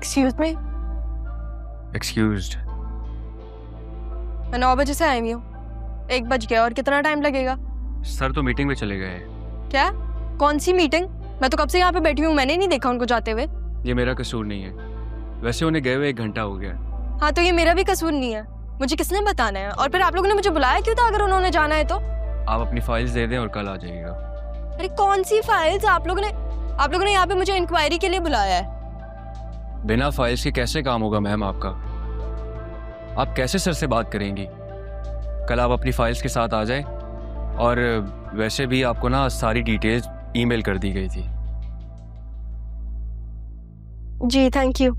Excuse me, excused. मैं 9 बजे से आई हुई हूँ, 1 बज गया और कितना टाइम लगेगा? सर तो मीटिंग में चले गए। क्या? कौन सी मीटिंग? मैं तो कब से यहाँ पे बैठी हूँ, मैंने नहीं देखा उनको जाते हुए। ये मेरा कसूर नहीं है, वैसे उन्हें गए हुए 1 घंटा हो गया। हाँ तो ये मेरा भी कसूर नहीं है, मुझे किसने बताना है? और फिर आप लोगों ने मुझे बुलाया क्यों था अगर उन्होंने जाना है तो? आप अपनी फाइल्स दे दें और कल आ जाइएगा। अरे कौन सी फाइल्स? आप लोगों ने यहाँ पे मुझे इंक्वायरी के लिए बुलाया है। बिना फाइल्स के कैसे काम होगा मैम आपका? आप कैसे सर से बात करेंगी? कल आप अपनी फाइल्स के साथ आ जाएं। और वैसे भी आपको ना सारी डिटेल्स ईमेल कर दी गई थी। जी थैंक यू।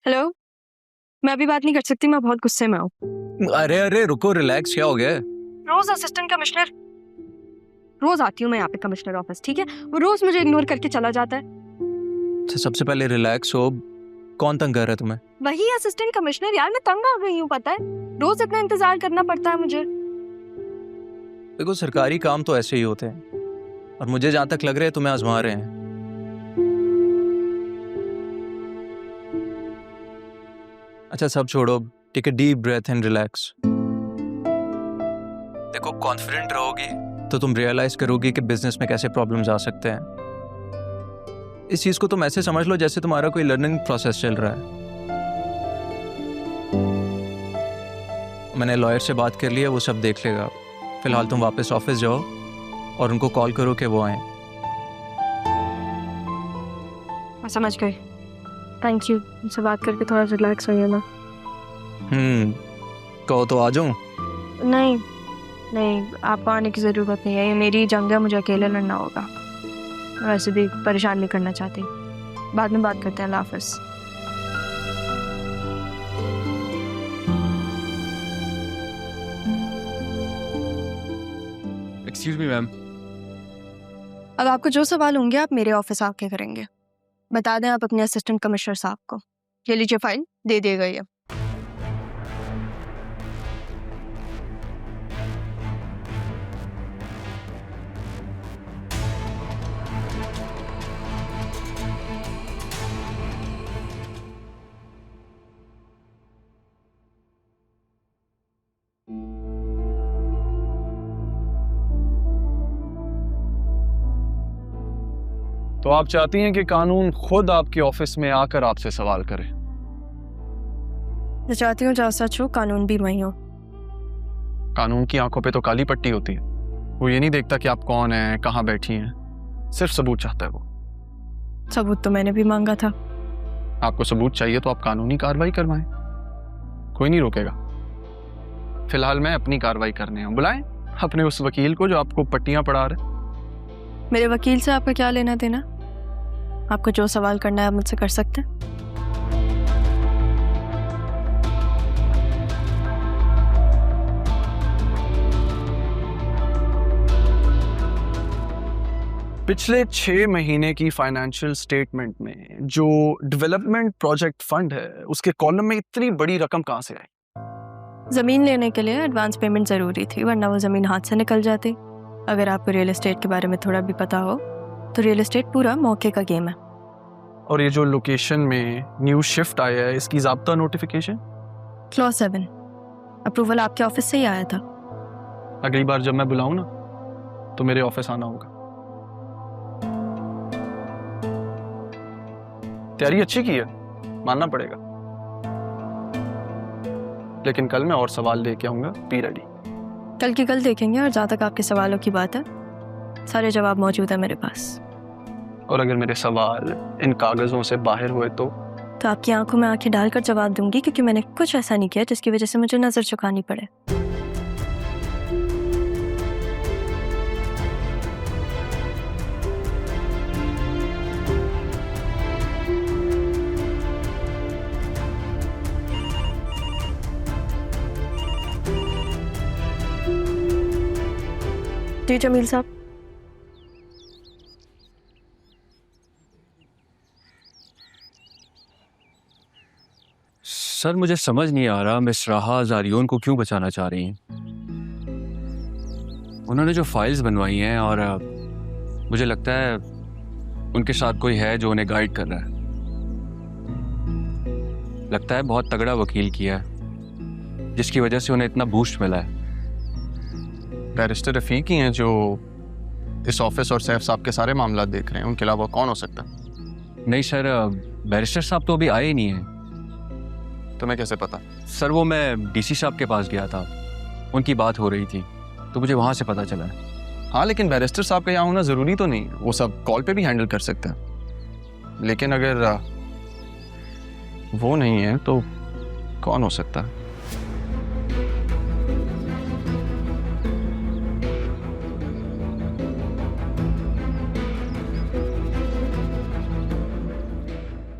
हेलो, मैं अभी बात नहीं कर सकती, मैं बहुत गुस्से में हूँ। अरे अरे रुको, रिलैक्स, क्या हो गया? रोज असिस्टेंट कमिश्नर, रोज आती हूँ मैं यहाँ पे कमिश्नर ऑफिस, ठीक है, वो रोज मुझे इग्नोर करके चला जाता है। तो सबसे पहले रिलैक्स हो। कौन तंग कर रहा है तुम्हें? वही असिस्टेंट कमिश्नर यार, मैं तंग आ गई हूँ, पता है, रोज इतना इंतजार करना पड़ता है मुझे। देखो, सरकारी काम तो ऐसे ही होते हैं, और मुझे जहां तक लग रहा है तुम्हें आजमा रहे हैं। अच्छा, सब छोड़ो, take a deep breath and relax. देखो, कॉन्फिडेंट रहोगी तो तुम रियलाइज करोगी कि बिजनेस में कैसे प्रॉब्लम्स आ सकते हैं। इस चीज को तुम ऐसे समझ लो जैसे तुम्हारा कोई लर्निंग प्रोसेस चल रहा है। मैंने लॉयर से बात कर ली है, वो सब देख लेगा। फिलहाल तुम वापस ऑफिस जाओ और उनको कॉल करो कि वो आए। मैं समझ गई, थैंक यू। उनसे बात करके थोड़ा रिलैक्स हो गया ना। कहो तो आ जाऊं? नहीं नहीं, आपको आने की ज़रूरत नहीं है, ये मेरी जंग है, मुझे अकेले लड़ना होगा। वैसे भी परेशान नहीं करना चाहती, बाद में बात करते हैं। अल्लाह हाफ़िज़। Excuse me ma'am. अब आपको जो सवाल होंगे आप मेरे ऑफिस आके करेंगे। बता दें आप अपने असिस्टेंट कमिश्नर साहब को। ये लीजिए फाइल, दे दिए गई है। तो आप चाहती हैं कि कानून खुद आपके ऑफिस में आकर आपसे सवाल करे? मैं चाहती हूँ जहाँ सच हो कानून भी वही हो। कानून की आंखों पे तो काली पट्टी होती है, वो ये नहीं देखता कि आप कौन हैं, कहाँ बैठी हैं, सिर्फ सबूत चाहता है वो। सबूत तो मैंने भी मांगा था। आपको सबूत चाहिए तो आप कानूनी कार्रवाई करवाएं, कोई नहीं रोकेगा। फिलहाल मैं अपनी कार्रवाई करने हूँ, बुलाएं अपने उस वकील को जो आपको पट्टियां पढ़ा रहे। मेरे वकील से आपका क्या लेना देना? आपको जो सवाल करना है आप मुझसे कर सकते हैं। पिछले 6 महीने की फाइनेंशियल स्टेटमेंट में जो डेवलपमेंट प्रोजेक्ट फंड है, उसके कॉलम में इतनी बड़ी रकम कहाँ से आई? ज़मीन लेने के लिए एडवांस पेमेंट ज़रूरी थी, वरना वो ज़मीन हाथ से निकल जाती। अगर आपको रियल एस्टेट के बारे में थोड़ा भी पता हो तो रियल एस्टेट पूरा मौके का गेम है। और ये जो लोकेशन में न्यू शिफ्ट आया है, इसकी ज़ाब्ता नोटिफिकेशन? क्लॉज 7 अप्रूवल आपके ऑफिस से ही आया था। अगली बार जब मैं बुलाऊं ना तो मेरे ऑफिस आना होगा। तैयारी अच्छी की है, मानना पड़ेगा, लेकिन कल मैं और सवाल लेके आऊंगा, बी रेडी। कल की कल देखेंगे, और जहाँ तक आपके सवालों की बात है सारे जवाब मौजूद है मेरे पास। और अगर मेरे सवाल इन कागजों से बाहर हुए तो आपकी आंखों में आंखें डालकर जवाब दूंगी, क्योंकि मैंने कुछ ऐसा नहीं किया जिसकी वजह से मुझे नजर झुकानी पड़े। जी जमील साहब। सर, मुझे समझ नहीं आ रहा मिस राहा जारियोन को क्यों बचाना चाह रही हैं। उन्होंने जो फाइल्स बनवाई हैं, और मुझे लगता है उनके साथ कोई है जो उन्हें गाइड कर रहा है। लगता है बहुत तगड़ा वकील किया है, जिसकी वजह से उन्हें इतना बूस्ट मिला है। बैरिस्टर रफीक ही हैं जो इस ऑफिस और सैफ साहब के सारे मामला देख रहे हैं, उनके अलावा कौन हो सकता है? नहीं सर, बैरिस्टर साहब तो अभी आए ही नहीं हैं। तुम्हें कैसे पता? सर, वो मैं डीसी साहब के पास गया था, उनकी बात हो रही थी, तो मुझे वहाँ से पता चला है। हाँ, लेकिन बैरिस्टर साहब का यहाँ होना ज़रूरी तो नहीं, वो सब कॉल पे भी हैंडल कर सकते हैं। लेकिन अगर वो नहीं है तो कौन हो सकता है?